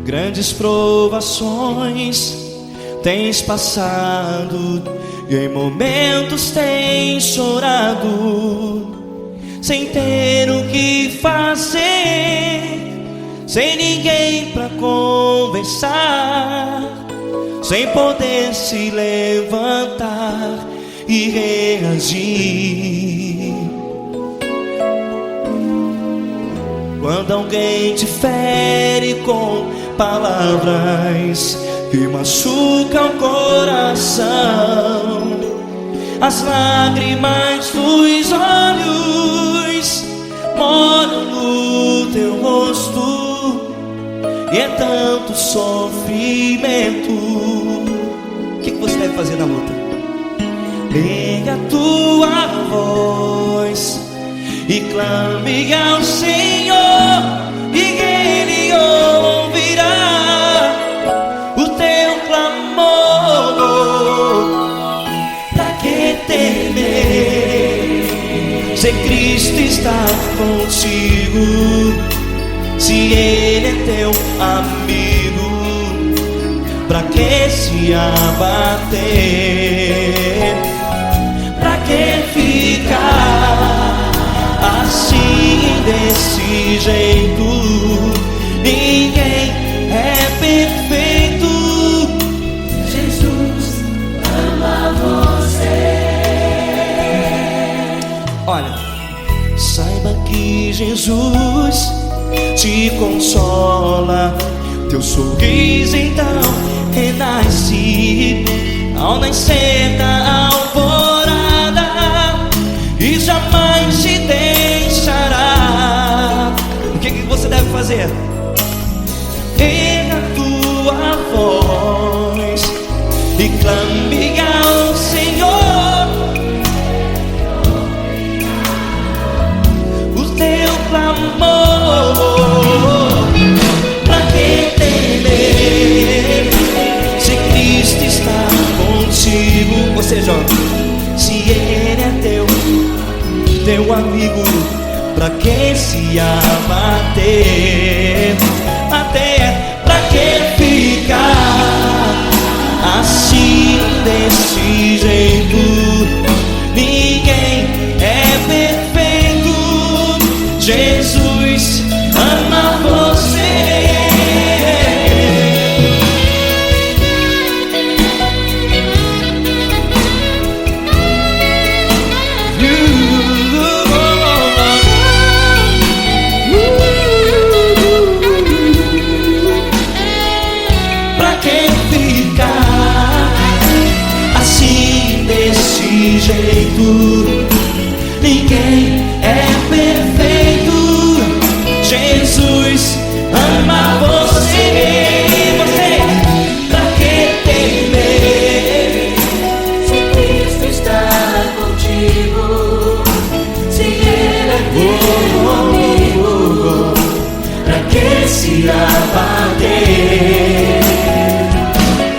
Grandes provações tens passado e em momentos tens chorado, sem ter o que fazer, sem ninguém pra conversar, sem poder se levantar e reagir. Quando alguém te fere com palavras que machucam o coração, as lágrimas dos olhos molham no teu rosto, e é tanto sofrimento. O que você deve fazer na luta? Erga a tua voz e clame ao Senhor, e Ele ouvirá o teu clamor. Pra que temer, se Cristo está contigo, se Ele é teu amigo? Pra que se abater? Pra que ficar assim, desse jeito? Ninguém é perfeito. Jesus ama você. Olha, saiba que Jesus te consola, teu sorriso então renasce ao nascer da alvorada, e jamais te deixará. O que você deve fazer? Erga a tua voz e clame ao Senhor, o teu clamor. Pra que temer, se Cristo está contigo? Ou seja, se Ele é teu amigo, pra que se abater? Até pra que ficar assim, desse jeito? Ninguém é perfeito. Jesus ama você. Jeito, ninguém é perfeito. Jesus ama você. Você, pra que temer, se Cristo está contigo, se Ele é teu amigo? Pra que se abater?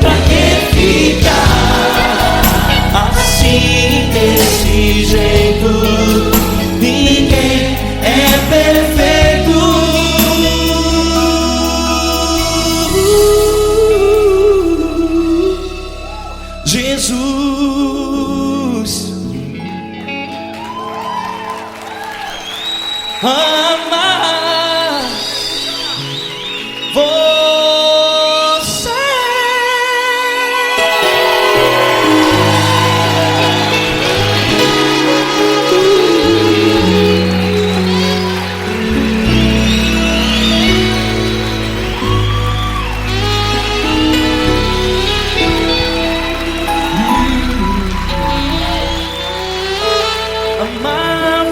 Pra que ficar assim, desse jeito? Ninguém é perfeito. Jesus ama você. Amar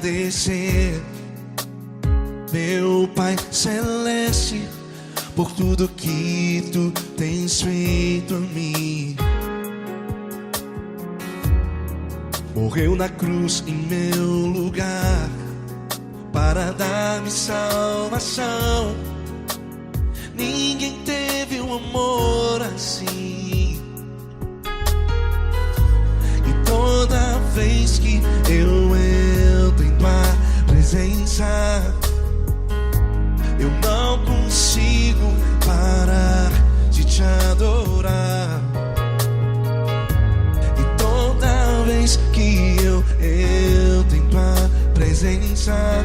agradecer, meu Pai Celeste, por tudo que Tu tens feito a mim. Morreu na cruz em meu lugar para dar-me salvação. Ninguém teve um amor assim. E toda vez que eu entro em Tua presença, eu não consigo parar de Te adorar. E toda vez que eu entro em Tua presença,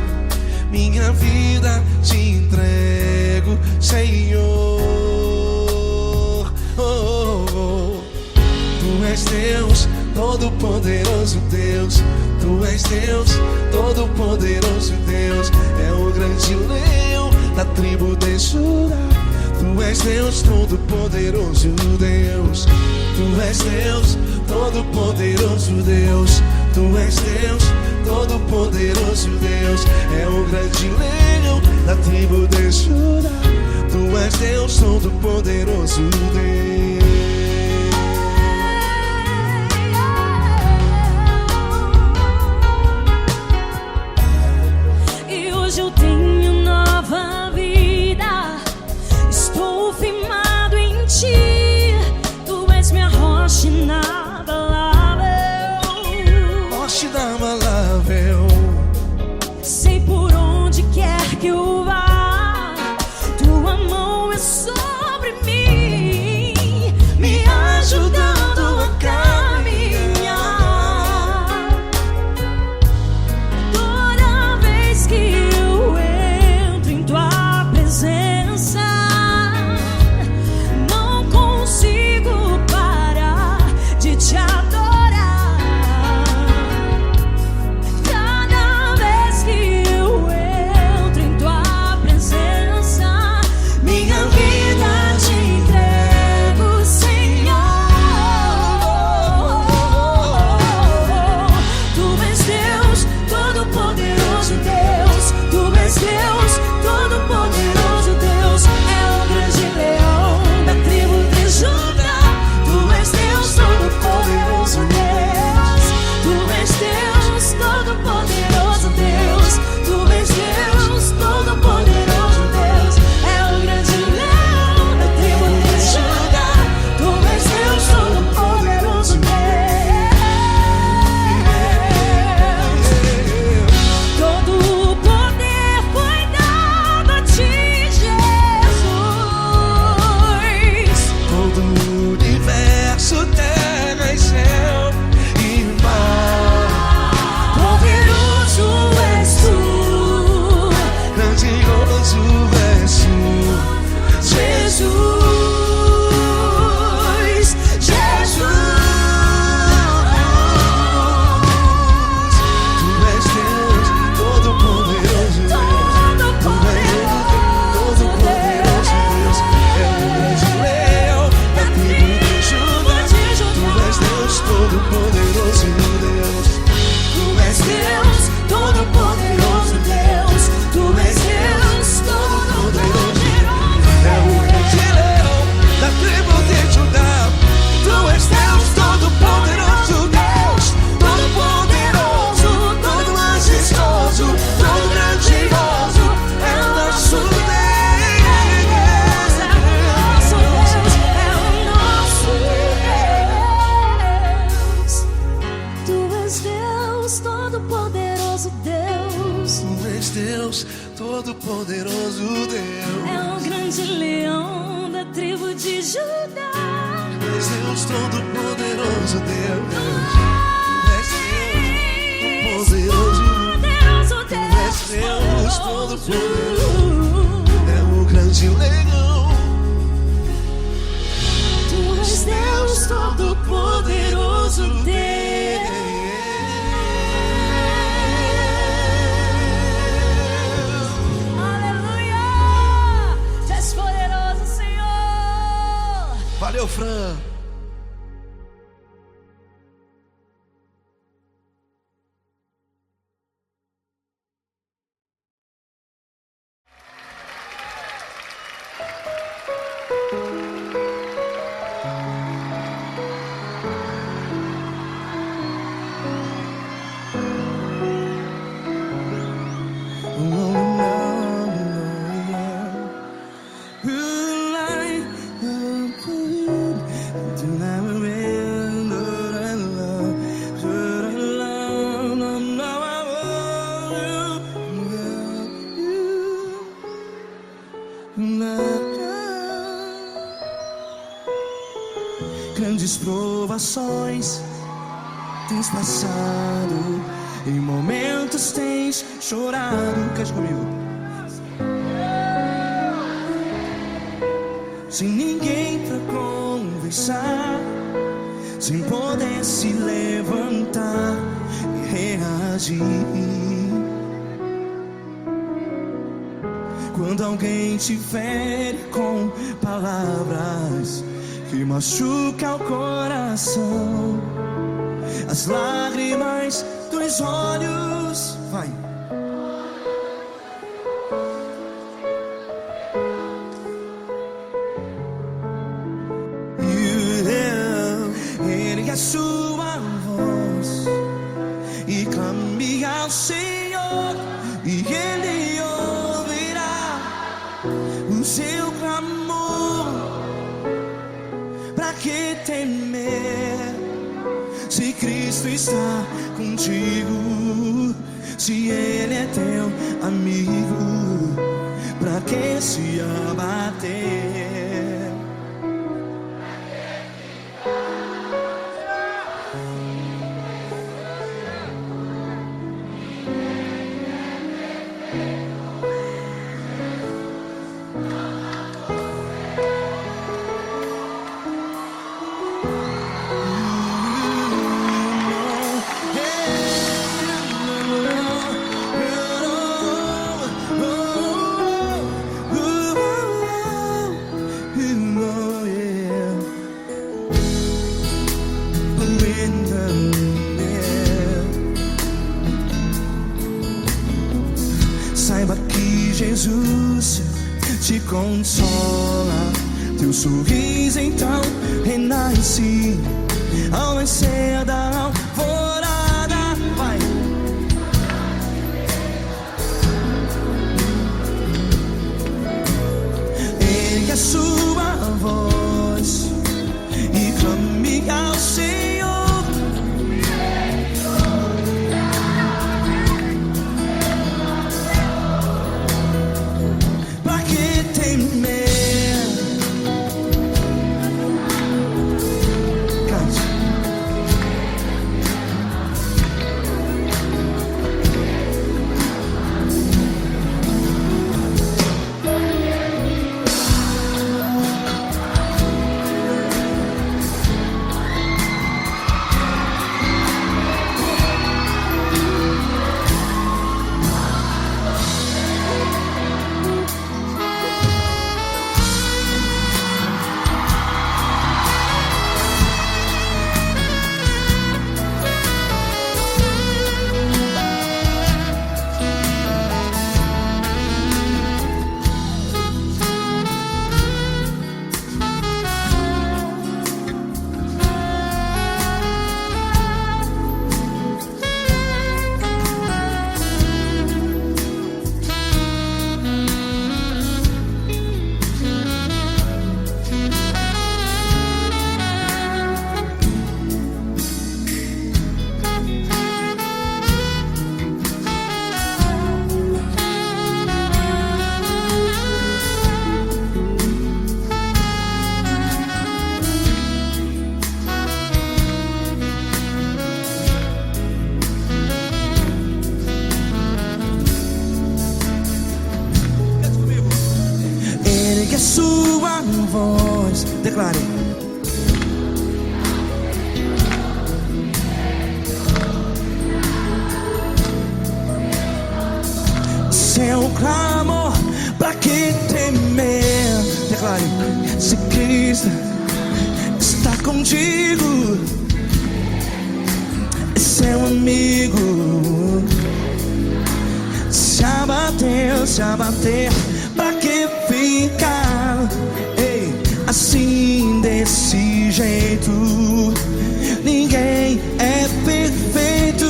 minha vida Te entrego, Senhor. Tu és Deus, Todo-Poderoso Deus. Tu és Deus, Todo-Poderoso Deus. É o grande leão da tribo de Judá. Tu és Deus, Todo-Poderoso Deus. Tu és Deus, Todo-Poderoso Deus. Tu és Deus, Todo-Poderoso Deus. É o grande leão da tribo de Judá. Tu és Deus, Todo-Poderoso Deus. E hoje eu tenho nova vida, estou firmado em Ti. Tu és minha rocha inabalável, Rocha inabalável. sei por onde quer que eu vá, Tua mão é sobre mim, me ajudando a caminhar. Toda vez que eu entro em Tua presença, não consigo parar de Te adorar. Cada vez que eu entro em Tua presença, minha vida Te entrego, Senhor. Tu és Deus, Todo-Poderoso Deus. Tu és Deus, Todo-Poderoso Deus. É o grande leão da tribo de Judá. Tu és Deus, Todo-Poderoso Deus. Tu és Deus, Todo-Poderoso Deus. Tu és Deus, Todo-Poderoso Deus. É o grande leão da tribo de Judá. Tu és Deus, Todo-Poderoso Deus. Todo o poder foi dado a Ti, Jesus. Todo o universo, terra e céu e mar. Poderoso és Tu, Grandioso és Tu, Jesus, Jesus. Tu és Deus, Todo-Poderoso Deus. Tu és Todo-Poderoso Deus. É o grande leão da tribo de Judá. Tu és Deus, Todo-Poderoso Deus. Tu és Deus, Todo-Poderoso Deus. Tu és Deus, Todo-Poderoso. É o grande leão da tribo de Judá. Tu és Deus, Todo-Poderoso Deus. Todo-Poderoso, todo majestoso, todo grandioso. É o nosso Deus. É o nosso Deus, é o nosso Deus. Tu és Deus, Todo-Poderoso Deus. Tu és Deus, Todo-Poderoso Deus. É o grande leão da tribo de Judá. Tu és Deus, Todo-Poderoso Deus. Tu és Deus, Todo-Poderoso. Poderoso Tu és Deus, Deus, Todo-Poderoso. É o grande leão. Tu és Deus, Todo-Poderoso Deus. Aleluia! Tu és poderoso, Senhor. Valeu, Fran. Grandes provações tens passado, em momentos tens chorado. Cante comigo. Sem ninguém pra conversar, sem poder se levantar e reagir. Quando alguém te fere com palavras que machuca o coração, as lágrimas dos olhos, vai. Ergue a sua voz e clame ao Senhor, e Ele ouvirá o seu clamor. Pra que temer, se Cristo está contigo? Se Ele é teu amigo, pra que se abater? Saiba que Jesus te consola, teu sorriso então renasce ao nascer da alvorada. Vai. Ergue a sua voz e clame ao Senhor. Sua voz, declare. Seu clamor, pra que temer? Declare. Se Cristo está contigo, é seu amigo. Se abater, pra que ficar assim desse jeito? Ninguém é perfeito.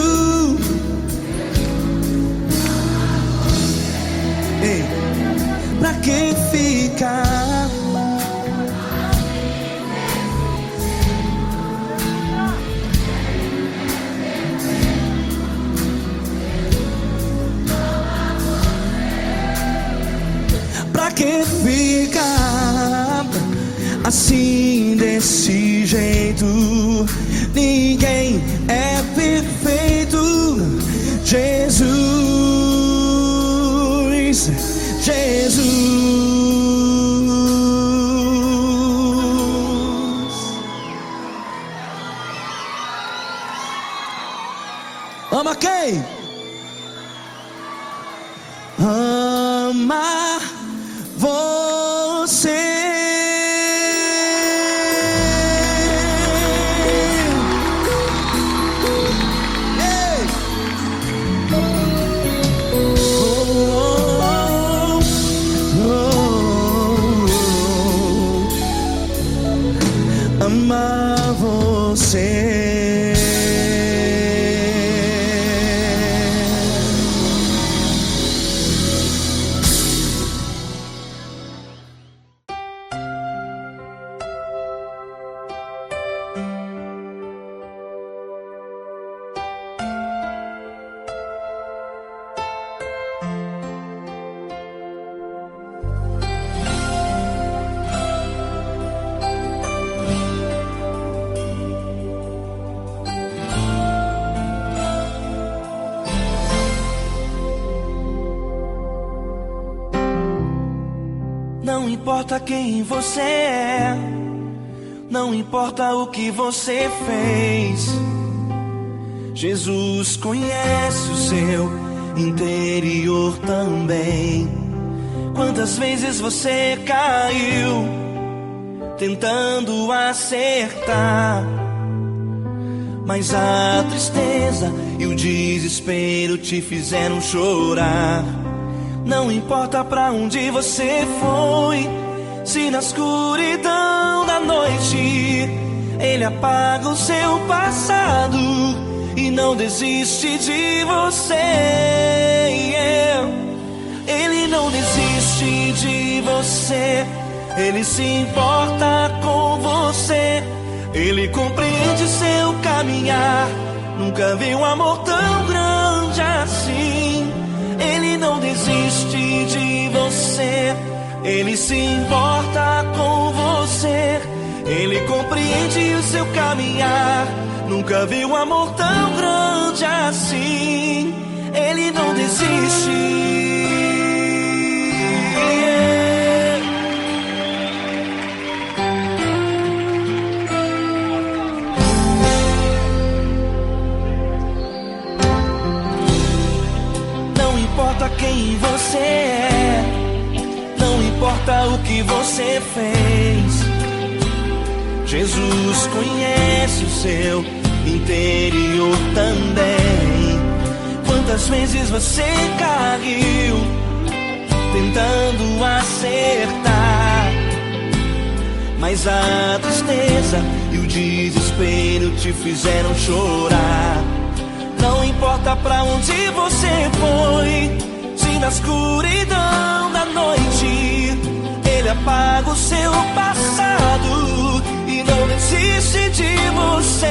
assim desse jeito. Ninguém é perfeito. Jesus, Jesus. Ama quem? Ama você. Ei! Amar você. Não importa quem você é, não importa o que você fez, Jesus conhece o seu interior também. Quantas vezes você caiu tentando acertar, mas a tristeza e o desespero te fizeram chorar. Não importa pra onde você foi, se na escuridão da noite Ele apaga o seu passado e não desiste de você. Ele não desiste de você, Ele se importa com você, Ele compreende seu caminhar. Nunca vi um amor tão grande assim. Ele não desiste de você, Ele se importa com você, Ele compreende o seu caminhar. Nunca vi um amor tão grande assim. Ele não desiste. Não importa quem você é, não importa o que você fez, Jesus conhece o seu interior também. Quantas vezes você caiu tentando acertar, mas a tristeza e o desespero te fizeram chorar. Não importa pra onde você foi, se na escuridão da noite Ele apaga o seu passado e não desiste de você.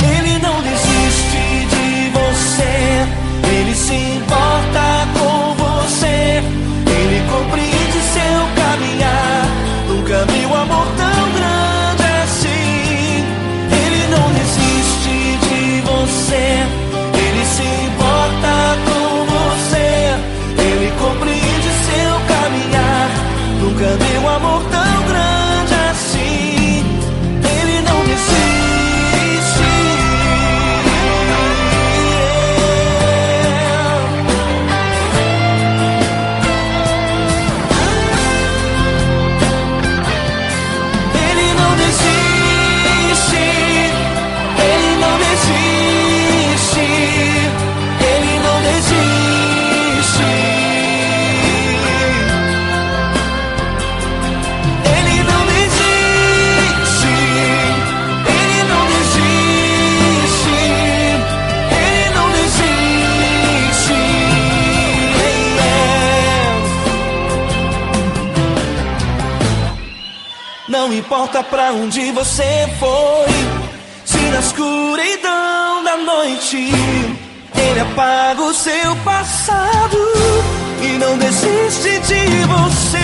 Ele não desiste de você, Ele se importa com você, Ele compreende seu caminhar. Nunca vi um amor tão grande assim. Ele não desiste de você, Ele se importa com você, Ele compreende seu caminhar. Nunca vi um amor tão grande assim. Ele não desiste. Ele não desiste. Ele não desiste. Ele não desiste. Ele não desiste. Ele não desiste. Ele não desiste. Não importa pra onde você foi, se na escuridão da noite Ele apaga o seu passado e não desiste de você.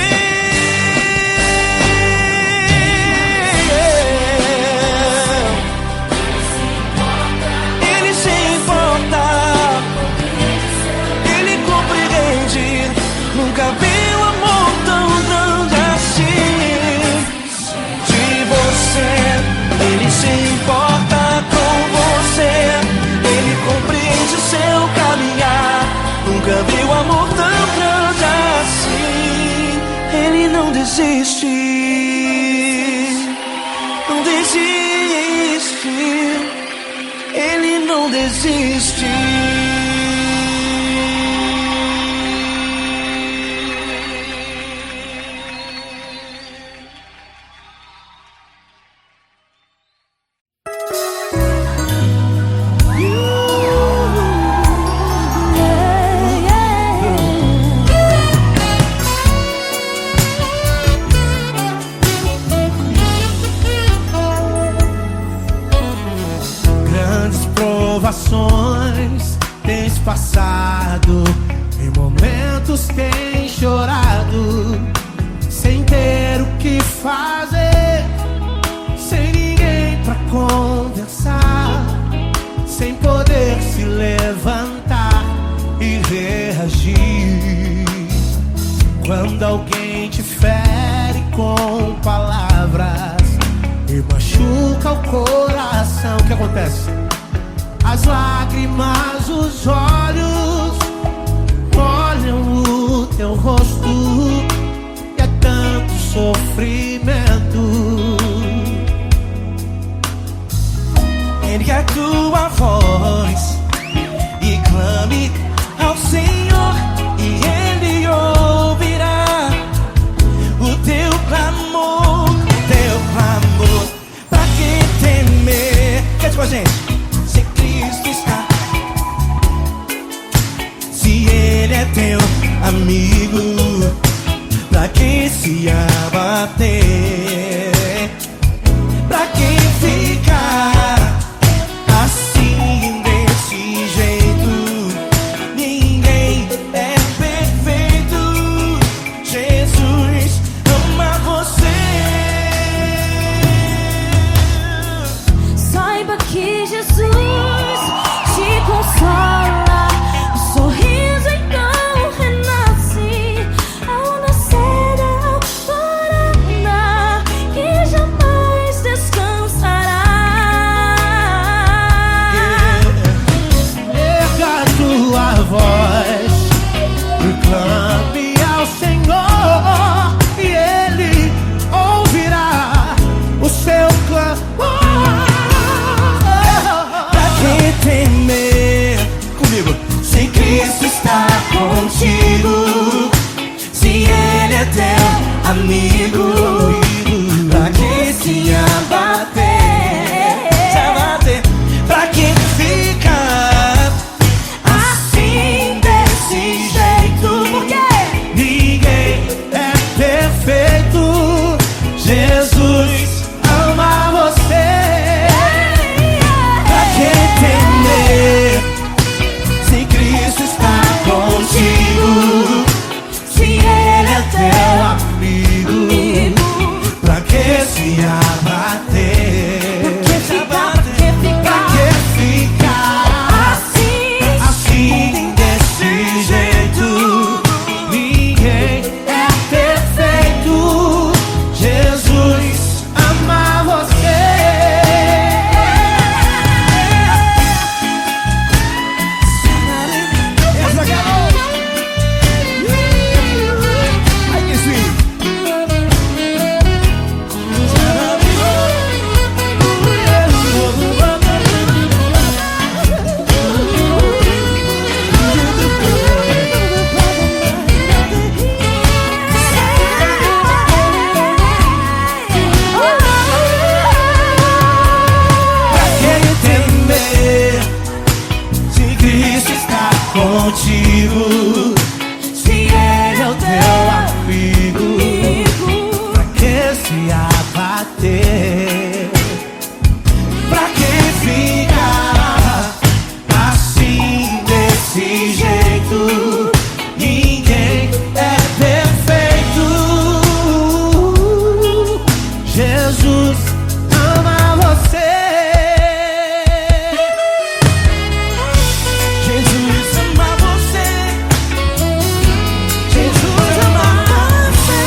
Quantos têm chorado sem ter o que fazer, sem ninguém pra conversar, sem poder se levantar e reagir? Quando alguém te fere com palavras e machuca o coração, o que acontece? As lágrimas, os olhos molham o teu rosto e é tanto sofrimento. Ergue a tua voz e clame ao Senhor, e Ele ouvirá o teu clamor, teu clamor. Pra que temer? Cante com a gente. Se Cristo está, se Ele é teu amigo, pra que se abater? Pra que ficar assim desse jeito? Ninguém é perfeito. Jesus ama você. Saiba que Jesus te consola. O sorriso então renasce ao nascer da alvorada, que jamais descansará. Erga a tua voz e clame ao Senhor, e Ele ouvirá o seu clamor. Pra que temer? Comigo. Se Cristo está contigo, se Ele é teu amigo, pra que se abater? Se abater. Pra que ficar assim desse jeito? Porque Ninguém é perfeito. Jesus ama você. pra que temer? Se Cristo está contigo, se Ele é teu Amigo, pra que se abater? Pra que pra ficar que ficar assim? Assim desse jeito, Ninguém é perfeito. Jesus ama você. Essa acabou. Ai, que sweet. pra que temer? Se Cristo está contigo, se Ele é o teu Amigo, pra que se abater? pra que ficar assim desse jeito? Ninguém é perfeito. Jesus ama você. Jesus ama você. Jesus ama você.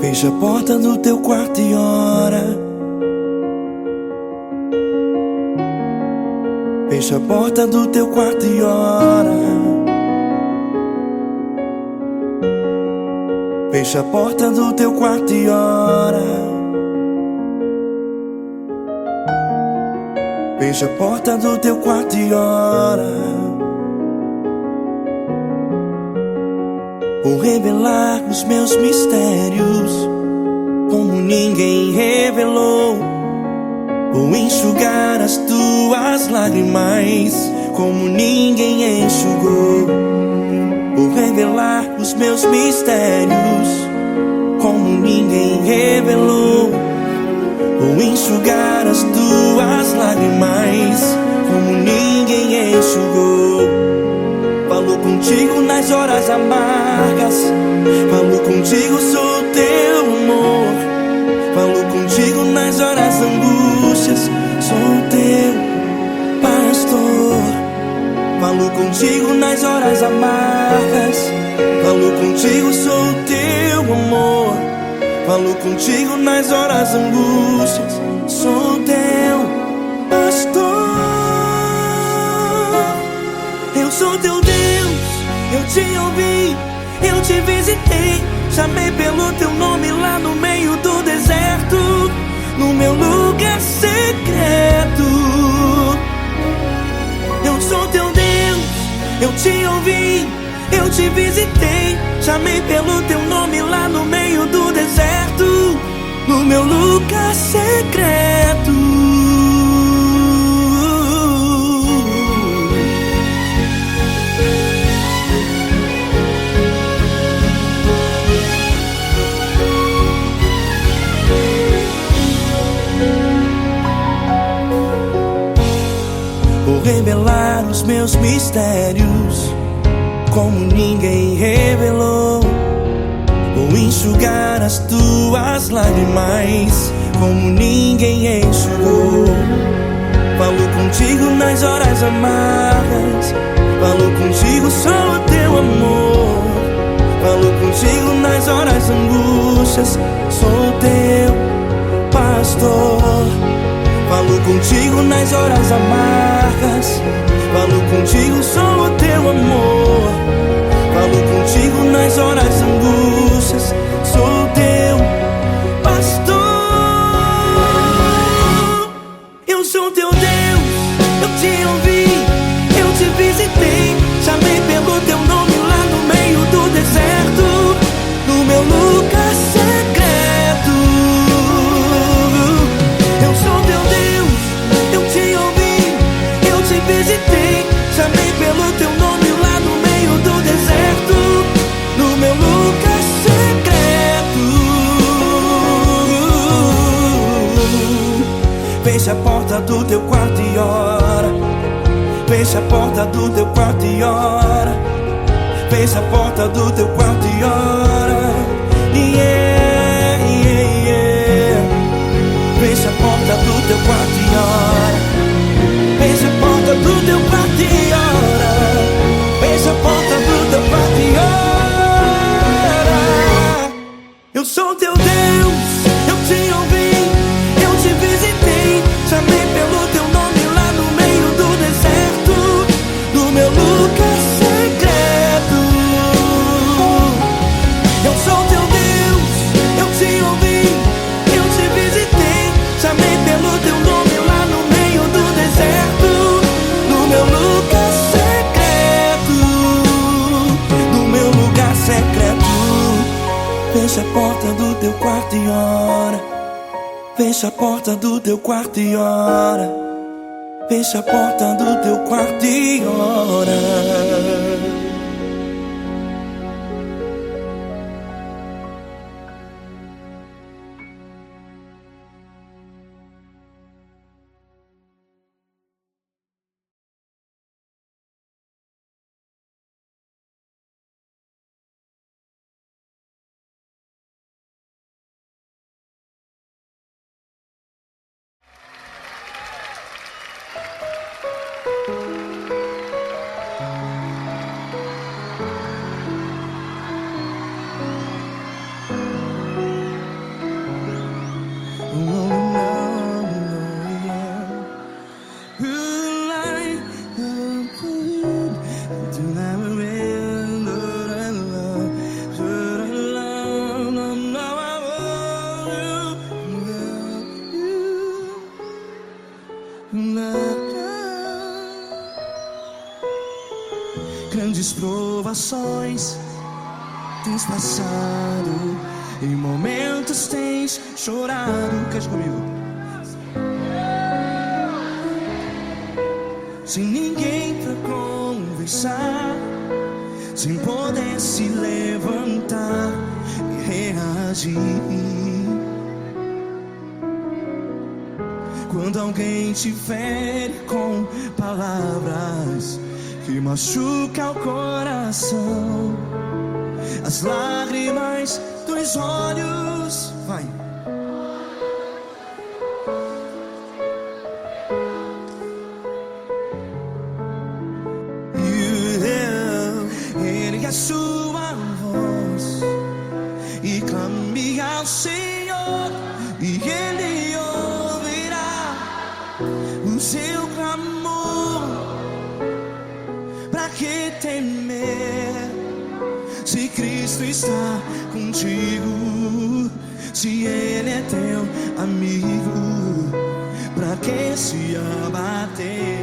Fecha a porta do teu quarto e ora. Fecha a porta do teu quarto e ora. Fecha a porta do teu quarto e ora. Fecha a porta do teu quarto e ora. ou revelar os meus mistérios como ninguém revelou, ou enxugar as tuas lágrimas como ninguém enxugou, ou revelar os meus mistérios como ninguém revelou, ou enxugar as tuas lágrimas como ninguém enxugou. Falo contigo nas horas amargas, falo contigo, sou teu amor. Falo contigo nas horas angústias, sou teu pastor. Falo contigo nas horas amargas, falo contigo, sou teu amor. Falo contigo nas horas angústias, sou teu pastor. Eu sou teu Deus, eu te ouvi, eu te visitei, chamei pelo teu nome lá no meio do deserto, no meu lugar secreto. Eu sou teu Deus, eu te ouvi, eu te visitei, chamei pelo teu nome lá no meio do deserto, no meu lugar secreto. Vou revelar os meus mistérios como ninguém revelou, vou enxugar as tuas lágrimas como ninguém enxugou. Falo contigo nas horas amargas, falo contigo, sou teu amor. Falo contigo nas horas angústias, sou teu pastor. Falo contigo nas horas amargas, falo contigo, sou o teu amor. Falo contigo nas horas angústias, sou teu pastor. Eu sou teu Deus, eu te ouvi, eu te visitei, chamei pelo teu nome lá no meio do deserto, no meu lugar secreto. Eu sou teu Deus, eu te ouvi, eu te visitei, chamei pelo teu nome lá no meio do deserto, no meu lugar secreto. Fecha a porta do teu quarto e ora. Fecha a porta do teu quarto e ora. Fecha a porta do teu quarto e ora. Yeah, yeah, yeah. Fecha a porta do teu quarto e ora. Fecha a porta do teu quarto e ora. Fecha a porta do teu quarto e ora. Eu sou teu Deus, eu te ouvi, eu te visitei, chamei pelo teu nome lá no meio do deserto, no meu lugar secreto. Eu sou teu Deus, eu te ouvi, eu te visitei, chamei pelo teu nome lá no meio do deserto, no meu lugar secreto, no meu lugar secreto. Fecha a porta do teu quarto e ora. Fecha a porta do teu quarto e ora. Fecha a porta do teu quarto e ora. Grandes provações tens passado, em momentos tens chorado. Cante comigo. Sem ninguém pra conversar, sem poder se levantar e reagir. Quando alguém te fere com palavras que machucam o coração, as lágrimas dos olhos, vai. Ergue a sua voz e clame ao Senhor, e Ele ouvirá o seu clamor. Pra que temer, se Cristo está contigo? Se Ele é teu amigo, pra que se abater?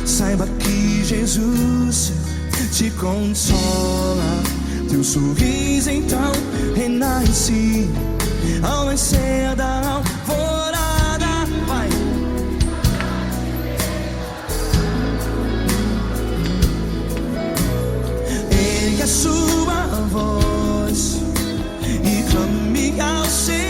Saiba que Jesus te consola, teu sorriso então renasce ao nascer da alvorada. Vai. Ergue a sua voz e clame ao Senhor.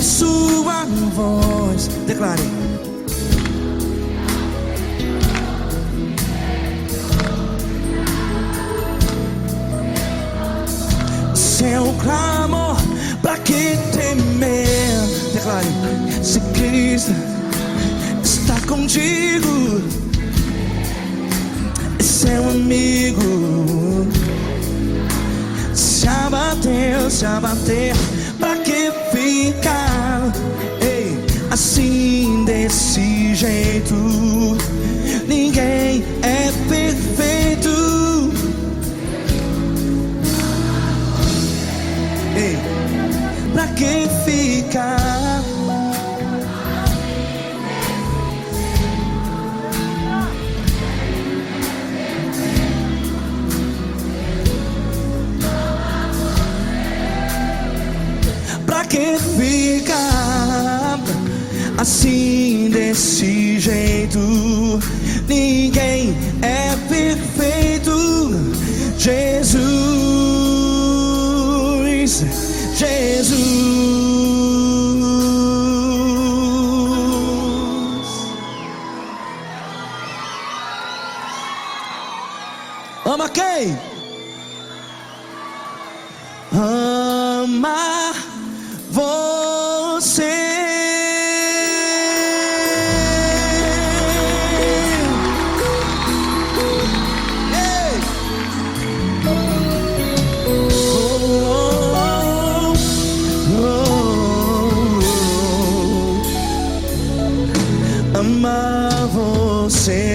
Sua voz, declare. Seu clamor, pra que temer? Declare. Se Cristo está contigo, é seu amigo. Se abater, pra que ficar, ei, assim desse jeito? Ninguém é perfeito. Ei, pra que ficar? Pra que ficar assim desse jeito. Ninguém é perfeito. Jesus, Jesus. Ama quem? Ama você. Ei! Ama você.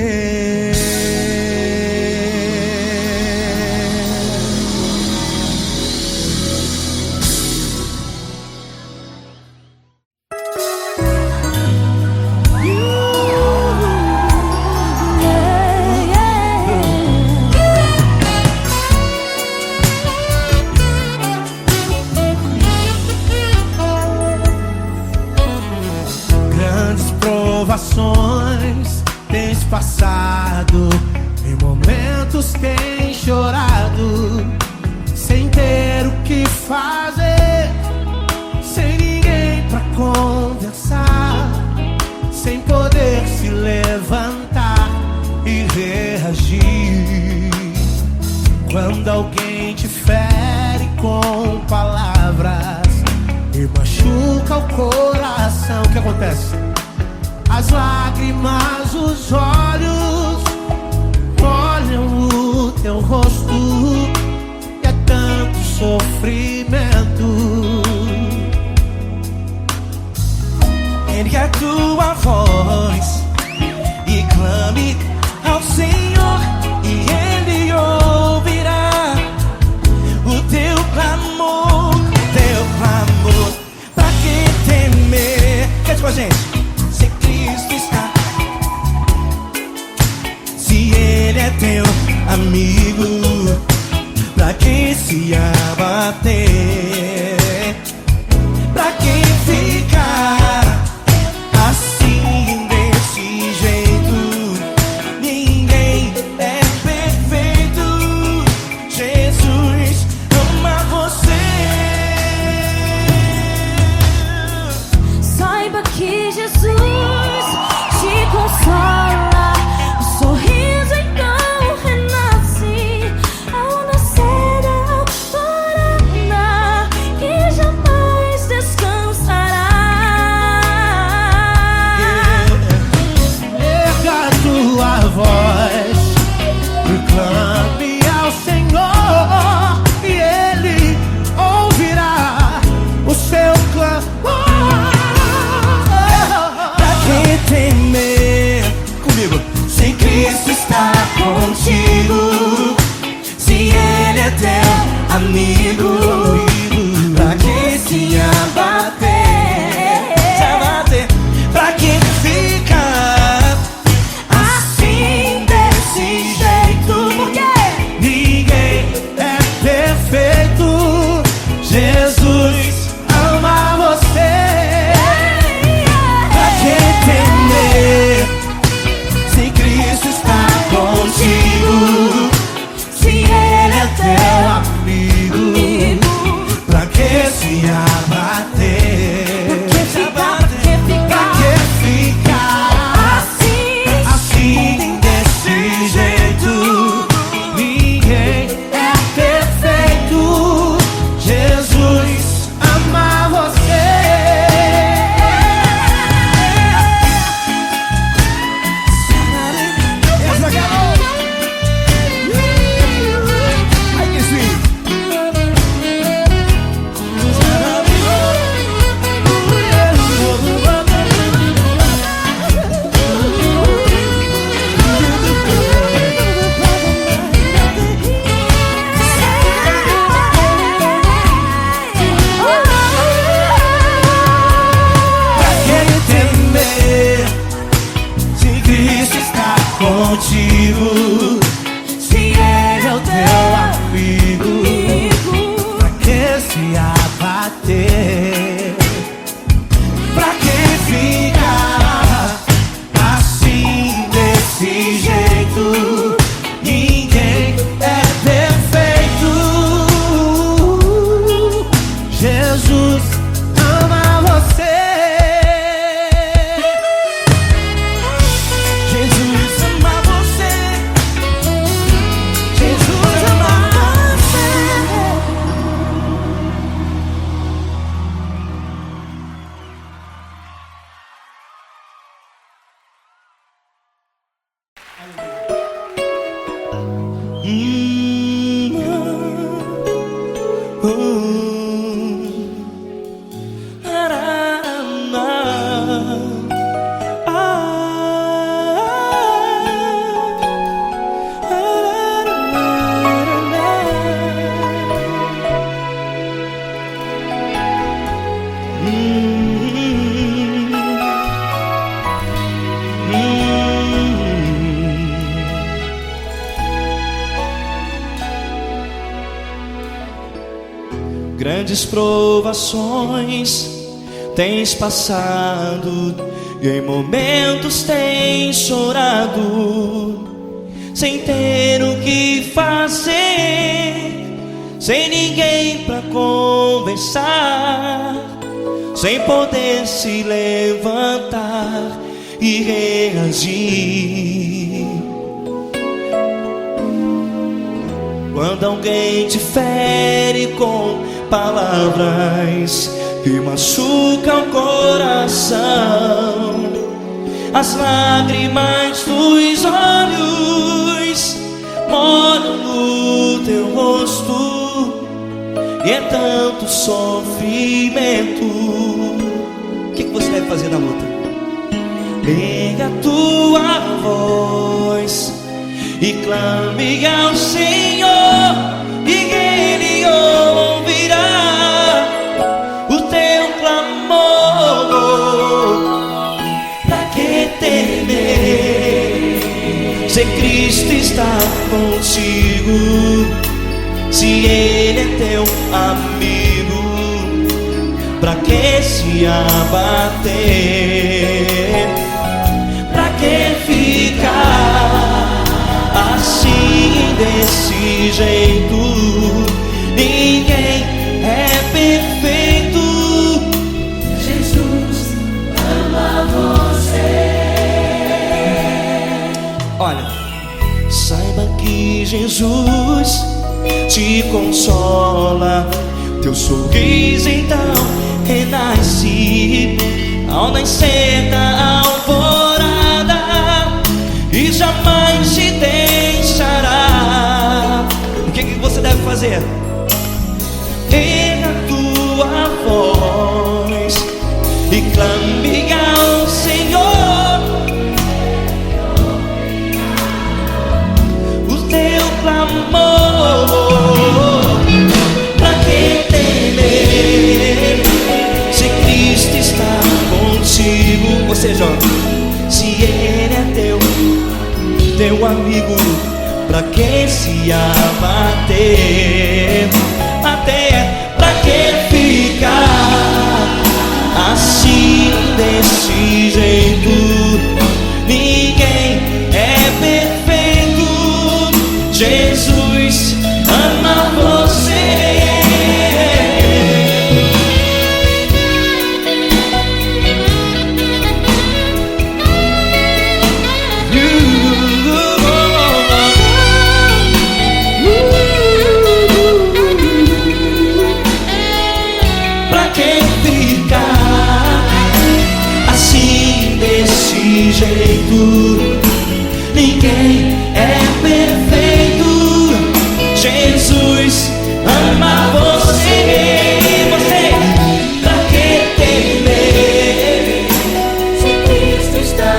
Provações tens passado, em momentos tens chorado, sem ter o que fazer, sem ninguém pra conversar, sem poder se levantar e reagir. Quando alguém te fere com palavras e machuca o coração, o que acontece? As lágrimas, os olhos olham o teu rosto e é tanto sofrimento. Ergue a tua voz e clame ao Senhor, e Ele ouvirá o teu clamor, pra que temer? Cante com a gente. Se Ele é teu amigo, pra que se abater? Pra que ficar assim desse jeito? Ninguém é perfeito. Jesus ama você. Saiba que Jesus te consola. O sorriso então renasce ao nascer da alvorada. Grandes provações tens passado e em momentos tens chorado, sem ter o que fazer, sem ninguém pra conversar, sem poder se levantar e reagir. Quando alguém te fere com palavras que machucam o coração, as lágrimas dos olhos molham no teu rosto, e é tanto sofrimento. O que você deve fazer na luta? Erga a tua voz e clame ao Senhor, e Ele ouvirá o teu clamor. Pra que temer, se Cristo está contigo, se Ele é teu amigo? Pra que se abater? Pra que ficar assim, desse jeito? Ninguém é perfeito. Jesus ama você. Olha, saiba que Jesus te consola, teu sorriso então renasce ao nascer da alvorada, e jamais te deixará. O que você deve fazer? Erga a tua voz e clame ao Senhor, o teu clamor. Pra que temer, se Cristo está contigo? Ou seja, se Ele é teu amigo, pra que se abater? Até pra que ficar assim, desse jeito? Ninguém é perfeito. Jesus ama você. Jeito, ninguém é perfeito. Jesus ama você. Você, pra que temer, Se Cristo está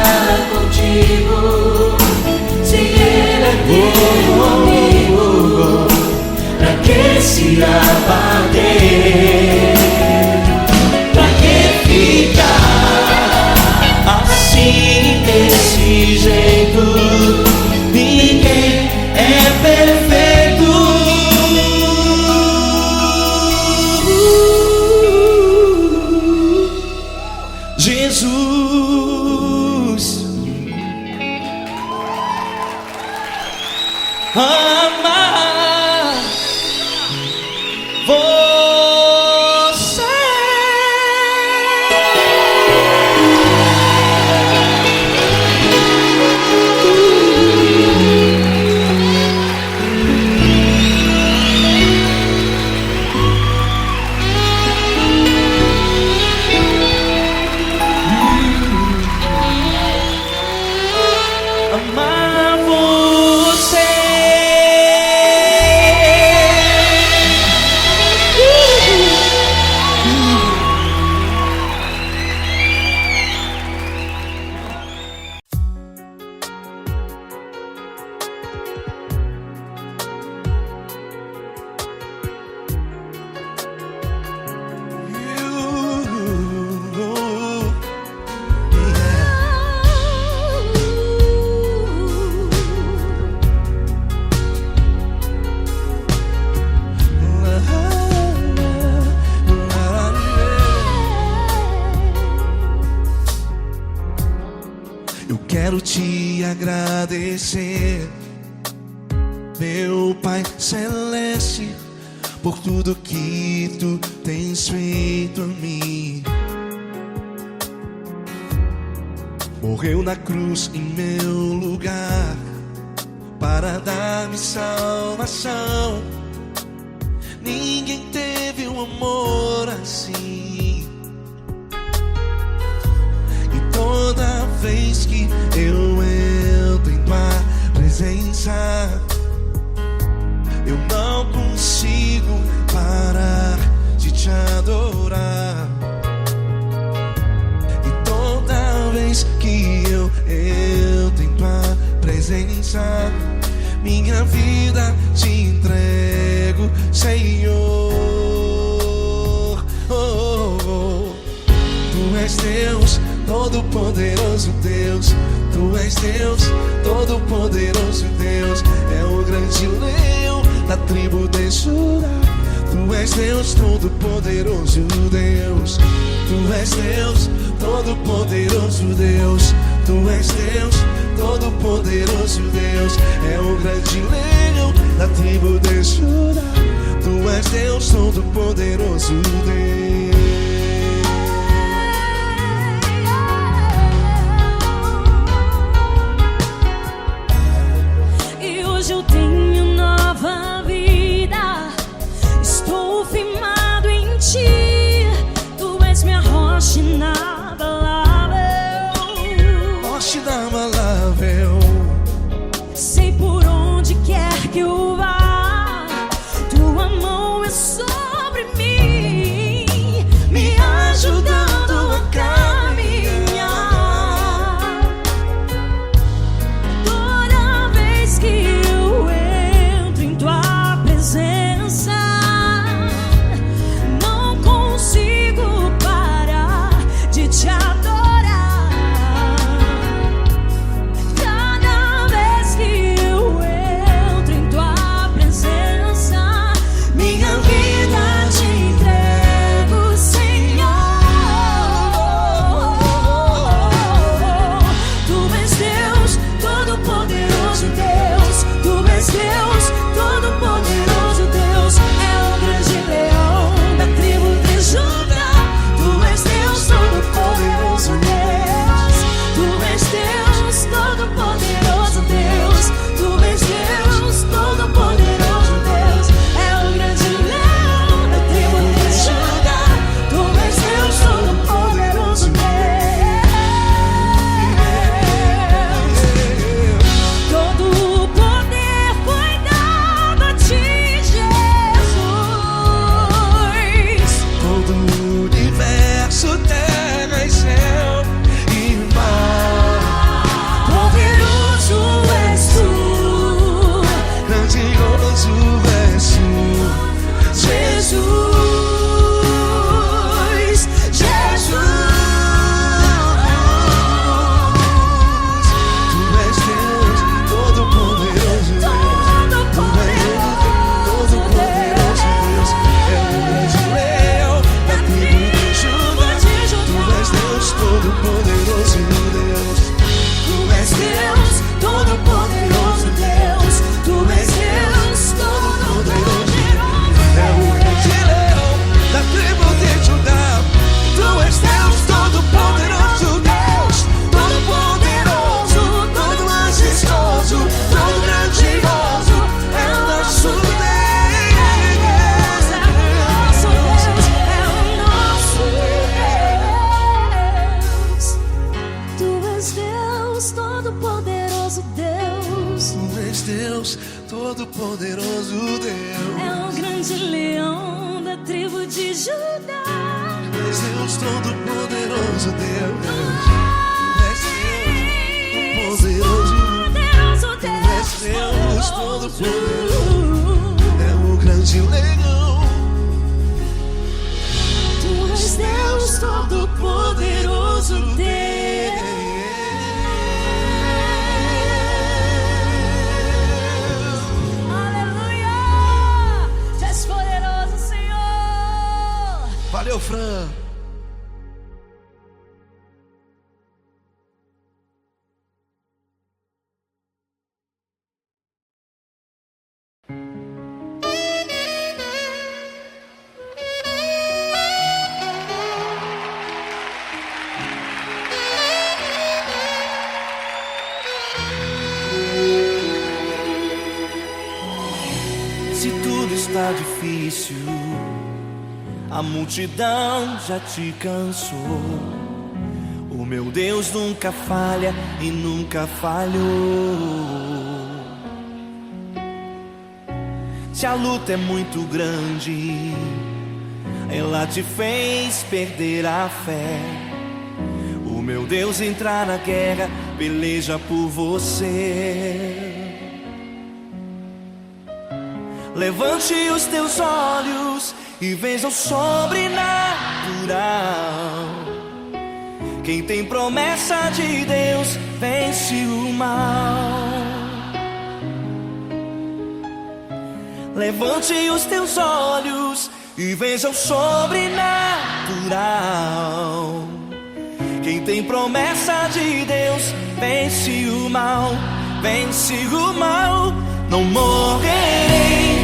contigo, se Ele é teu amigo, pra que se abater? Pra que ficar assim, desse jeito? Ninguém é perfeito. Jesus ama você. Amar Eu quero te agradecer, meu Pai Celeste, por tudo que tu tens feito a mim. Morreu na cruz em meu lugar para dar-me salvação. Ninguém teve um amor assim. E toda vez que eu entro em tua presença, eu não consigo parar de te adorar. E toda vez que eu entro em tua presença, minha vida te entrego, Senhor. Tu és Deus, Todo-Poderoso Deus. Tu és Deus, Todo-Poderoso Deus. É o grande leão da tribo de Judá. Tu és Deus, Todo-Poderoso Deus. Tu és Deus, Todo-Poderoso Deus. Tu és Deus, Todo-Poderoso Deus. É o grande leão da tribo de Judá. Tu és Deus, Todo-Poderoso Deus. E hoje eu tenho nova vida, estou firmado em ti. Tu és minha rocha inabalável, Rocha inabalável. sei por onde quer que eu vá, tua mão é sobre mim, me ajudando a caminhar. Toda vez que eu entro em tua presença, não consigo parar de te adorar. Cada vez que eu entro em tua presença, minha vida te entrego, Senhor. Tu és Deus, Todo-Poderoso Deus. Tu és Deus, Todo-Poderoso Deus. É o grande leão da tribo de Judá. Tu és Deus, Todo-Poderoso Deus. Tu és Deus, Todo-Poderoso Deus. Tu és Deus, Todo-Poderoso Deus. É o grande leão da tribo de Judá. Tu és Deus, Todo-Poderoso Deus. Todo o poder foi dado a ti, Jesus. Todo o universo, terra e céu e mar. Poderoso és tu, Grandioso és tu, Jesus. Jesus. Tu és Deus, Todo-Poderoso Deus. Tu és Deus, Todo-Poderoso Deus. É o grande leão da tribo de Judá. Tu és Deus, Todo-Poderoso Deus. Tu és Deus, Todo-Poderoso Deus. Tu és Deus, Todo-Poderoso É o grande leão da tribo de Judá. Tu és Deus, Todo-Poderoso Deus. Todo-Poderoso, todo majestoso, todo grandioso. É o nosso Deus. é o nosso Deus. Tu és Deus, Todo-Poderoso Deus. Tu és Deus, Todo-Poderoso Deus. É o grande leão da tribo de Judá. Tu és Deus, Todo-Poderoso Deus. Tu és Deus, Todo-Poderoso. Poderoso Tu és Deus. Deus, Todo-Poderoso. É o grande leão. Tu és Deus, Todo-Poderoso Deus. Aleluia! Tu és poderoso, Senhor. Valeu, Fran. está difícil, a multidão já te cansou. O meu Deus nunca falha e nunca falhou. Se a luta é muito grande, ela te fez perder a fé. O meu Deus entrar na guerra, peleja por você. Levante os teus olhos e veja o sobrenatural. Quem tem promessa de Deus vence o mal. Levante os teus olhos e veja o sobrenatural. Quem tem promessa de Deus vence o mal, vence o mal. Não morrerei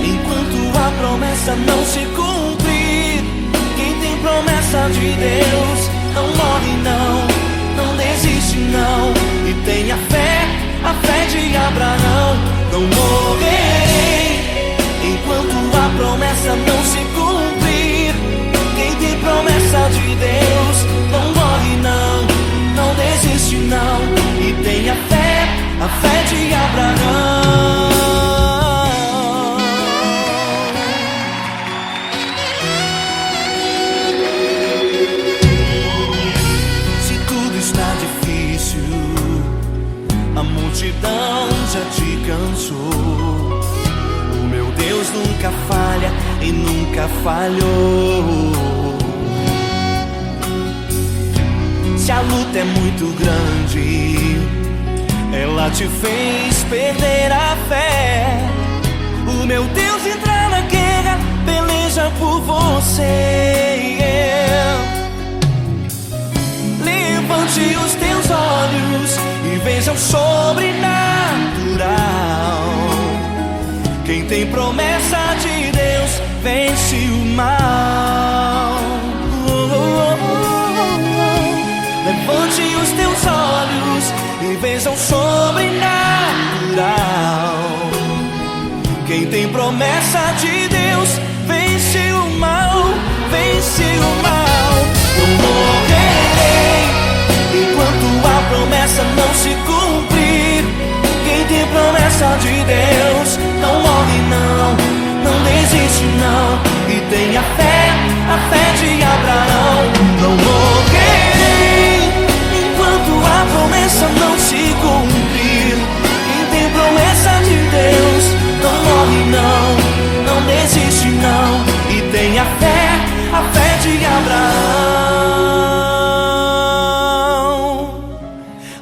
enquanto a promessa não se cumprir. Quem tem promessa de Deus não morre não, não desiste não. E tenha fé, a fé de Abraão. Não morrerei enquanto a promessa não se cumprir. Quem tem promessa de Deus não morre não, não desiste não. E tenha fé, a fé de Abraão. Se tudo está difícil, a multidão já te cansou. O meu Deus nunca falha e nunca falhou. Se a luta é muito grande, ela te fez perder a fé. O meu Deus entrar na guerra, peleja por você. Levante os teus olhos e veja o sobrenatural. Quem tem promessa de Deus vence o mal. Levante os teus olhos e veja o sobrenatural. Quem tem promessa de Deus vence o mal, vence o mal. Não morrerei enquanto a promessa não se cumprir. Quem tem promessa de Deus não morre não, não desiste não. E tenha fé, a fé de Abraão. Não morrerei enquanto a promessa não se cumprir. Quem tem promessa de Deus não morre não, não desiste não. E tenha fé, a fé de Abraão.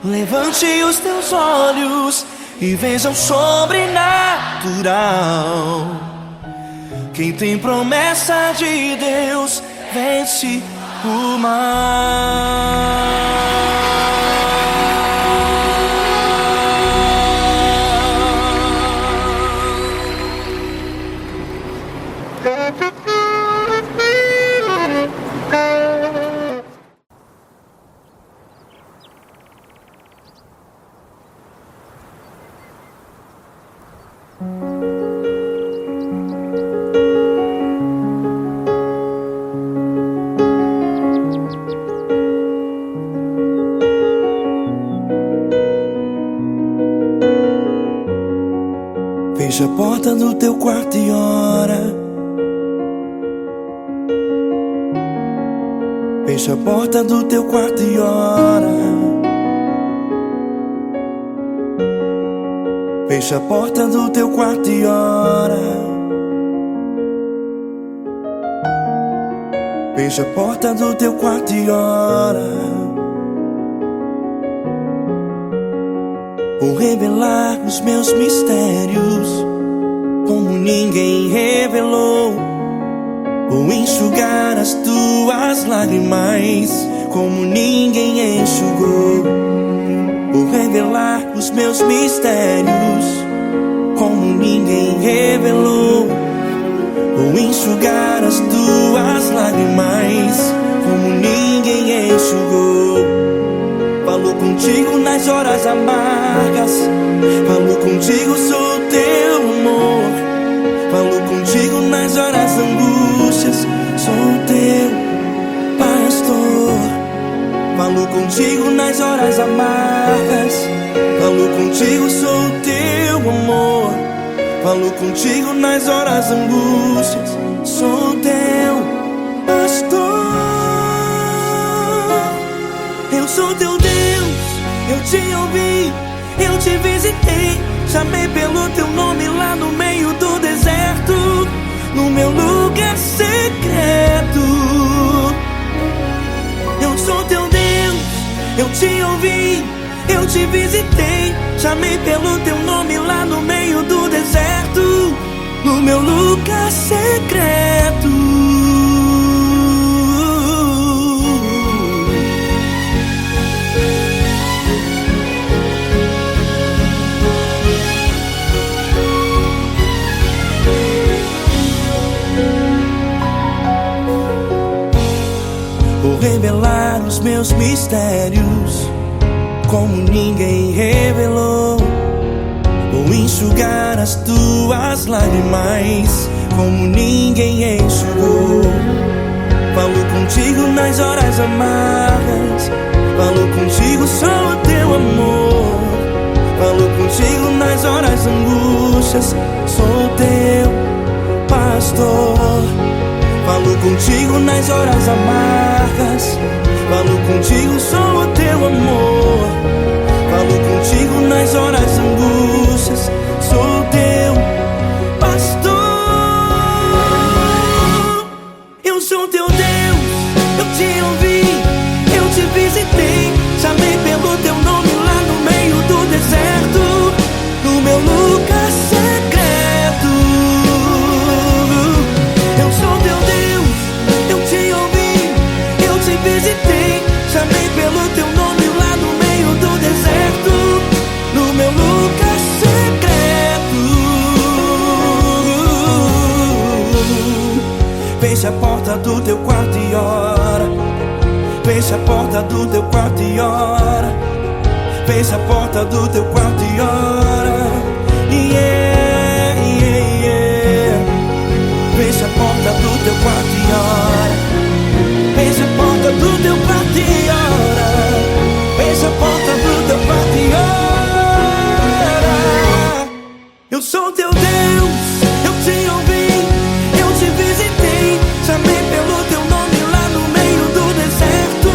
Levante os teus olhos e veja o sobrenatural. Quem tem promessa de Deus vence o mal. Fecha a porta do teu quarto e ora. Fecha a porta do teu quarto e ora. Fecha a porta do teu quarto e ora. Fecha a porta do teu quarto e ora. Vou revelar os meus mistérios como ninguém revelou. Vou enxugar as tuas lágrimas como ninguém enxugou. Vou revelar os meus mistérios como ninguém revelou. Vou enxugar as tuas lágrimas como ninguém enxugou. Falo contigo nas horas amargas, falo contigo, sou teu amor. Falo contigo angústias. Sou teu pastor. Falo contigo nas horas amargas. Falo contigo, sou teu amor. Falo contigo nas horas angústias. Sou teu pastor. Eu sou teu Deus, eu te ouvi, eu te visitei. Chamei pelo teu nome lá no meio do deserto, no meu lugar secreto. Eu sou teu Deus, eu te ouvi, eu te visitei. Chamei pelo teu nome lá no meio do deserto, no meu lugar secreto. Vou revelar os meus mistérios como ninguém revelou. Vou enxugar as tuas lágrimas como ninguém enxugou. Falo contigo nas horas amargas. Falo contigo, sou o teu amor. Falo contigo nas horas angústias. Sou teu pastor. Falo contigo nas horas amargas. Falo contigo, sou o teu amor. Falo contigo nas horas angústias. Sou teu pastor. Eu sou teu Deus, eu te ouvi, eu te visitei. Chamei pelo teu nome lá no meio do deserto, no meu lugar secreto. Eu sou teu Deus, eu te ouvi, eu te visitei. Chamei pelo teu nome lá no meio do deserto, no meu lugar secreto. Fecha a porta do teu quarto e ora. Fecha a porta do teu quarto e ora. Fecha a porta do teu quarto e ora. Yeah, yeah, yeah. Fecha a porta do teu quarto e ora. Fecha a porta do teu quarto e ora. Fecha a porta do teu quarto e ora. Eu sou teu Deus, eu te ouvi, eu te visitei. Chamei pelo teu nome lá no meio do deserto,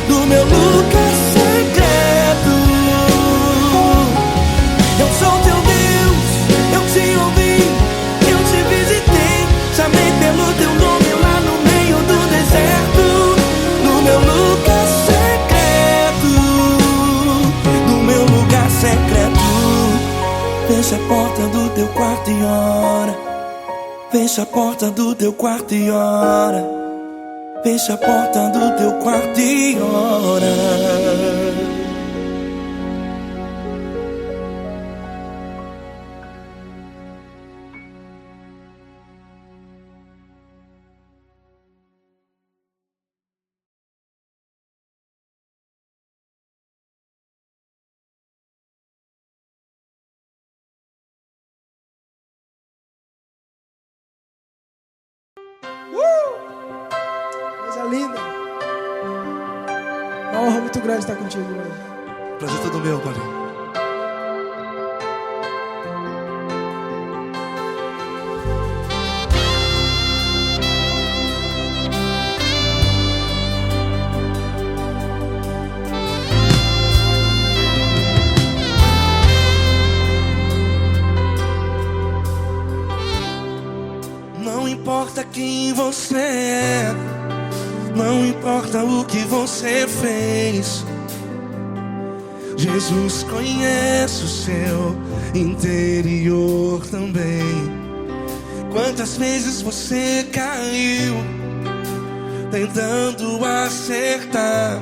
no meu lugar secreto. Eu sou teu Deus, eu te ouvi, eu te visitei. Chamei pelo teu nome lá no meio do deserto, no meu lugar secreto, no meu lugar secreto. Fecha a porta do teu quarto e ora. Fecha a porta do teu quarto e ora. Fecha a porta do teu quarto e ora. Coisa linda. Uma honra muito grande estar contigo hoje. Prazer todo meu, Padre. Não importa quem você é, não importa o que você fez, Jesus conhece o seu interior também. Quantas vezes você caiu tentando acertar,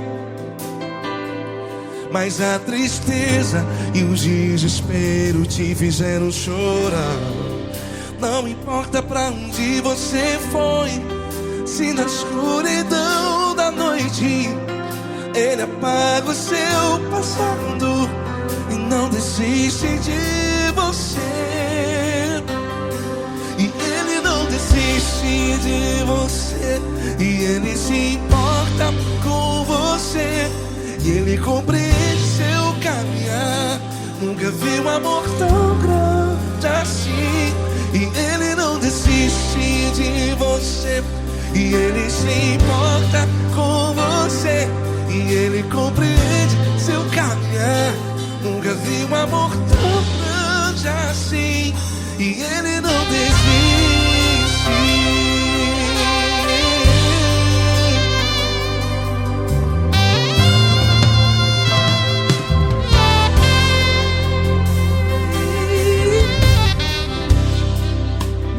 mas a tristeza e o desespero te fizeram chorar. Não importa pra onde você foi, se na escuridão da noite Ele apaga o seu passado e não desiste de você. E Ele não desiste de de você, e Ele se importa com você, e Ele compreende seu caminhar. Nunca vi um amor tão grande assim, e Ele não desiste de você, e Ele se importa com você, e Ele compreende seu caminhar. Nunca vi um amor tão grande assim, e Ele não desiste.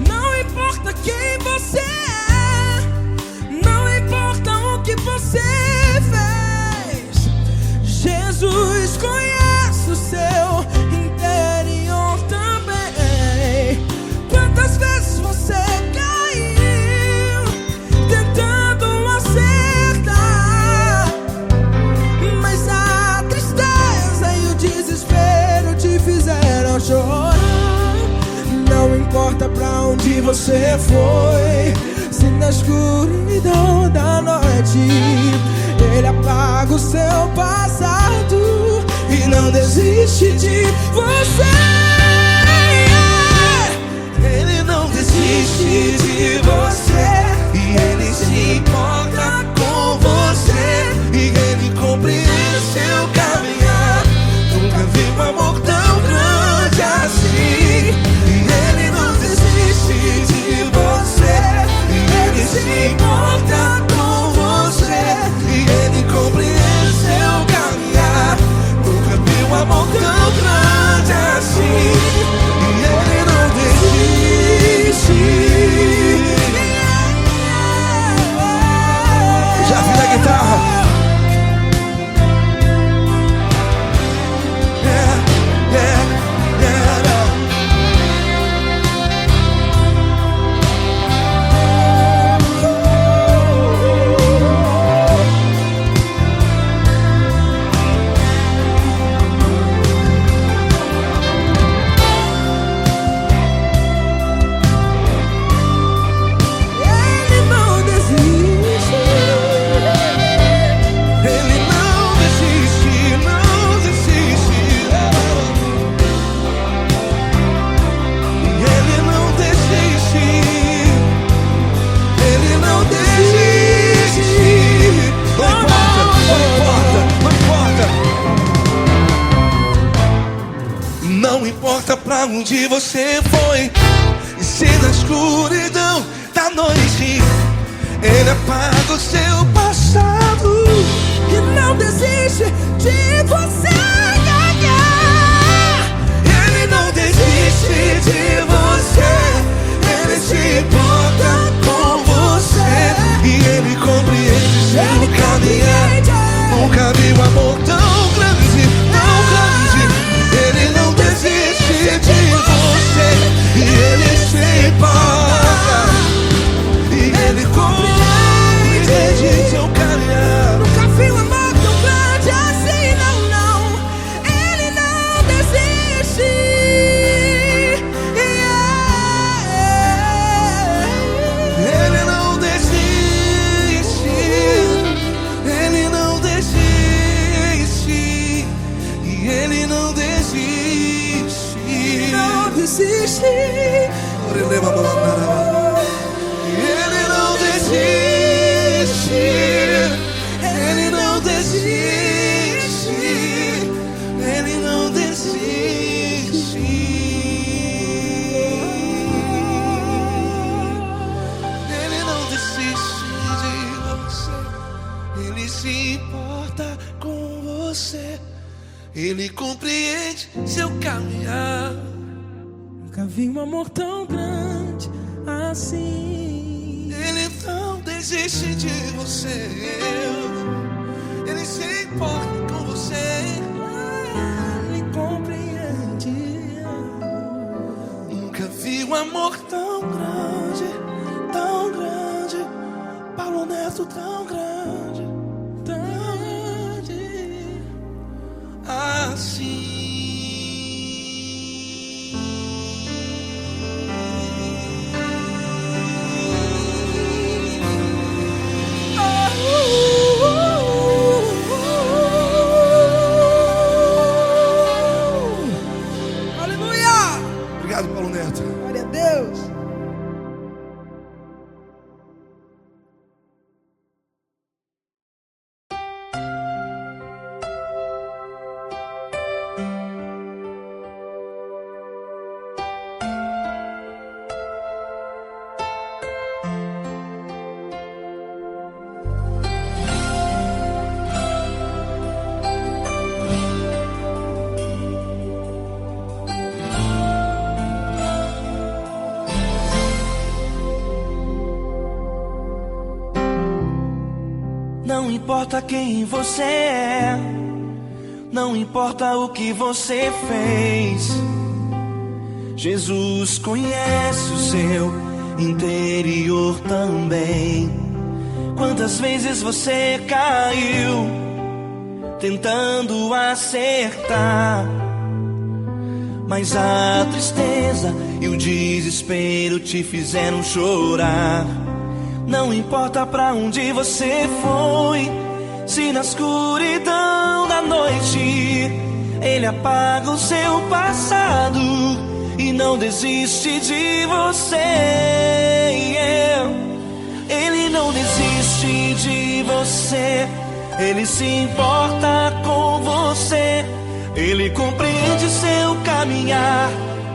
Não importa quem você é, não importa o que você fez, Jesus conhece o seu interior também. Quantas vezes você caiu tentando acertar, mas a tristeza e o desespero te fizeram chorar. Não importa pra onde você foi, se na escuridão da noite Ele apaga o seu passado e não desiste de você. Ele não desiste de você, e Ele se importa com você, e Ele compreende seu caminhar. Nunca vi um amor tão grande assim, e Ele não desiste de você, e Ele se importa com você, e Ele compreende seu caminhar. Nunca vi um amor tão grande assim, e Ele não desiste. Já vi na guitarra. Ele não desiste. Ele não desiste, não desiste. Ele não desiste. Ele não desiste. Não importa, não importa, não importa. Não importa pra onde você foi, e se na escuridão da noite Ele apaga o seu passado E não desiste de você. Ele não desiste de você, Ele se importa com você, e Ele compreende seu caminhar. Nunca vi um amor tão grande, tão grande. Ele não desiste de você, e Ele se importa, e Ele compreende seu caminhar. Nunca vi um amor tão grande assim, não, não. Ele não desiste. Ele não desiste, Ele não desiste, e Ele não desiste. Não desiste. Ele não desiste, Ele não desiste, Ele não desiste. Ele não desiste de você, Ele se importa com você, Ele compreende seu caminhar. Nunca vi um amor tão grande assim. Ele não desiste de você, Ele se importa com você. Ele compreende. Nunca vi um amor tão grande, tão grande. Paulo Neto tão grande, tão grande assim. Não importa quem você é, não importa o que você fez, Jesus conhece o seu interior também. Quantas vezes você caiu tentando acertar, mas a tristeza e o desespero te fizeram chorar. Não importa pra onde você foi, se na escuridão da noite Ele apaga o seu passado e não desiste de você. Ele não desiste de você, Ele se importa com você, Ele compreende seu caminhar.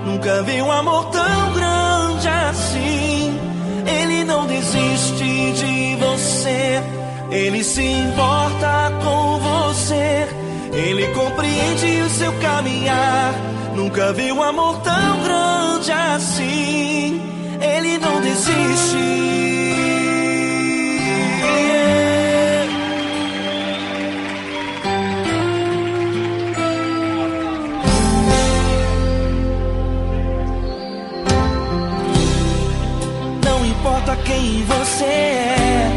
Nunca vi um amor tão grande assim. Ele não desiste de você, Ele se importa com você, Ele compreende o seu caminhar. Nunca vi um amor tão grande assim. Ele não desiste. Não importa quem você é,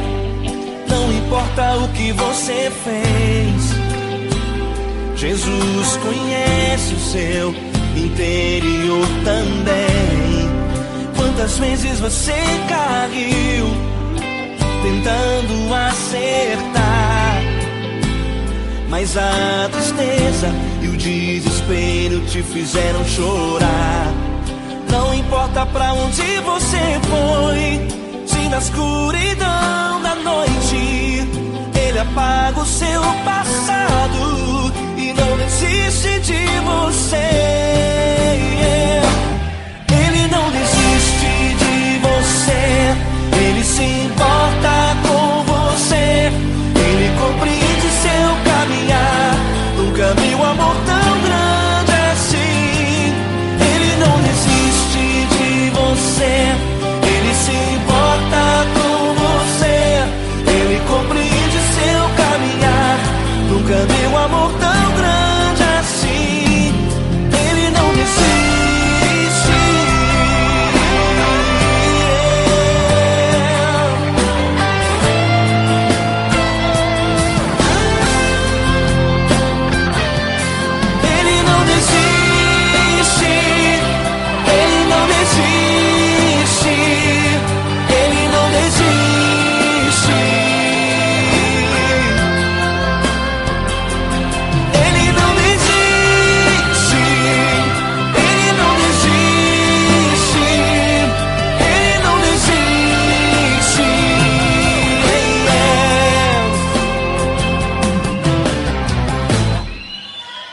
não importa o que você fez, Jesus conhece o seu interior também. Quantas vezes você caiu tentando acertar, mas a tristeza e o desespero te fizeram chorar. Não importa pra onde você foi, se na escuridão da noite Ele apaga o seu passado e não desiste de você. Ele não desiste de você, Ele se importa com você, Ele compreende seu caminhar. Nunca vi um amor tão grande assim. Ele não desiste de você, Ele se importa com você, Ele compreende seu caminhar. Nunca vi um amor tão grande assim. Ele não desiste. Ele não desiste. Ele não desiste. Ele não desiste. Ele não desiste. Ele não desiste. Ele não desiste.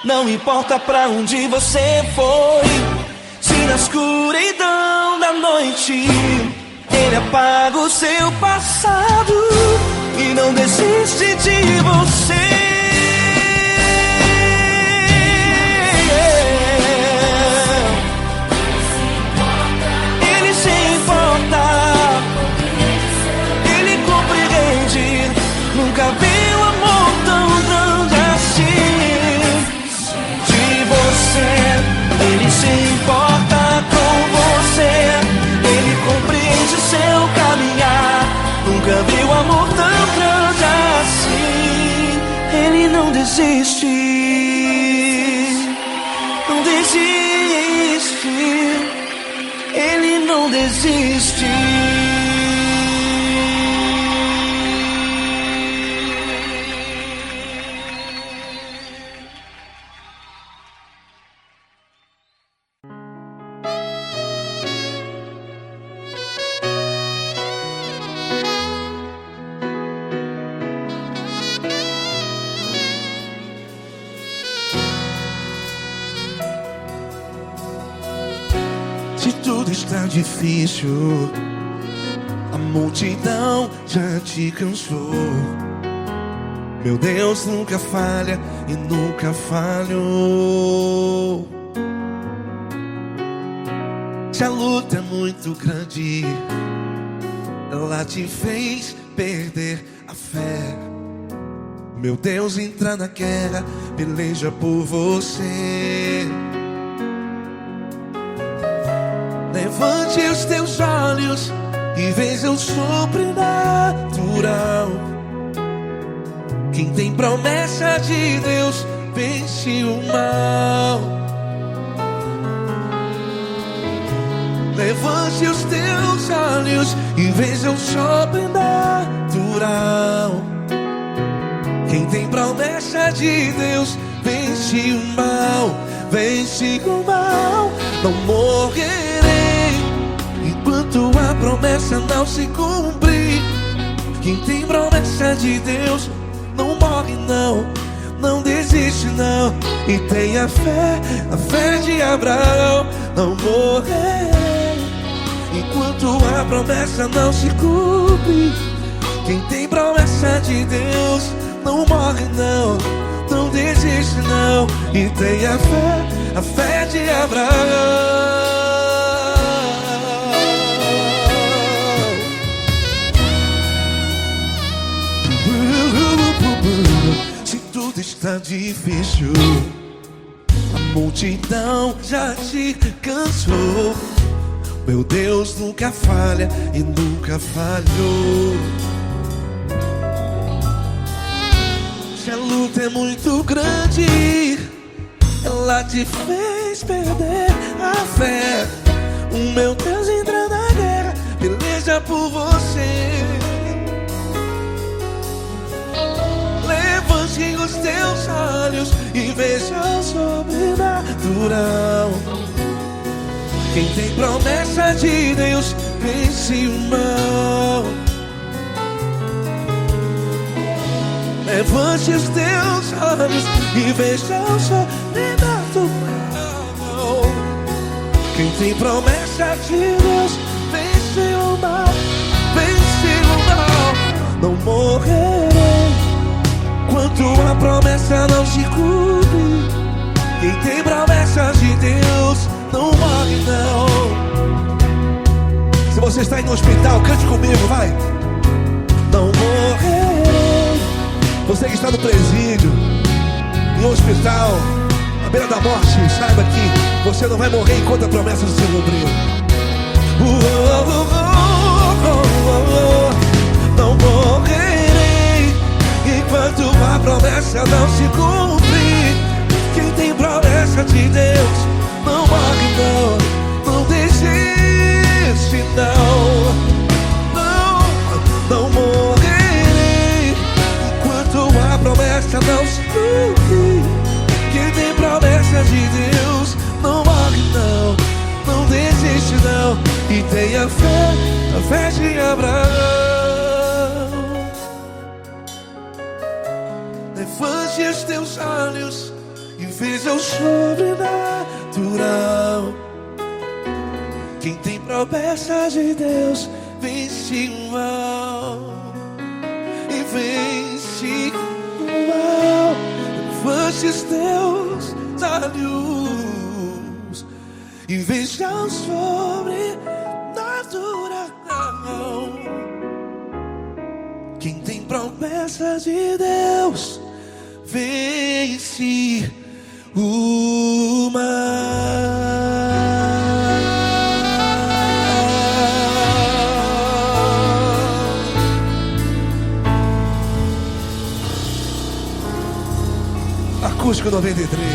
Não importa pra onde você foi, se na escuridão da noite Ele apaga o seu passado e não desiste de você. Ele se importa, Ele compreende. Nunca vi um amor tão grande assim. De você, Ele se importa com você, Ele compreende seu caminhar. Nunca vi um amor tão grande assim. Ele não desiste, não desiste. Ele não desiste. Se tudo está difícil, a multidão já te cansou. Meu Deus nunca falha e nunca falhou. Se a luta é muito grande, ela te fez perder a fé. Meu Deus entra na guerra, peleja por você. Levante os teus olhos e veja o sobrenatural. Quem tem promessa de Deus vence o mal. Levante os teus olhos e veja o sobrenatural. Quem tem promessa de Deus vence o mal. Vence o mal. Não morrerei enquanto a promessa não se cumprir. Quem tem promessa de Deus não morre não, não desiste não. E tenha fé, a fé de Abraão. Não morrerei enquanto a promessa não se cumpre. Quem tem promessa de Deus não morre não, não desiste não. E tenha fé, a fé de Abraão. Se tudo está difícil, a multidão já te cansou. Meu Deus nunca falha e nunca falhou. Se a luta é muito grande, ela te fez perder a fé. O meu Deus entra na guerra, peleja por você. Levante os teus olhos e veja o sobrenatural. Quem tem promessa de Deus vence o mal. Levante os teus olhos e veja o sobrenatural. Quem tem promessa de Deus vence o mal. Vence o mal. Não morrerei enquanto a promessa não se cumpre. Quem tem promessa de Deus não morre não. Se você está aí no hospital, cante comigo, vai. Não morrerei. Você que está no presídio, no hospital, à beira da morte, saiba que você não vai morrer enquanto a promessa não se cumprir. Não morrerei enquanto a promessa não se cumprir. Quem tem promessa de Deus não morre não, não desiste não. Não morrerei enquanto a promessa não se cumprir. Quem tem promessa de Deus não morre não, não desiste não. E tenha fé, a fé de Abraão. Levante os teus olhos e veja o sobrenatural. Quem tem promessa de Deus vence o mal. E vence o mal. Levante os teus olhos e veja o sobrenatural. Quem tem promessa de Deus vence o mal. Acústico 93.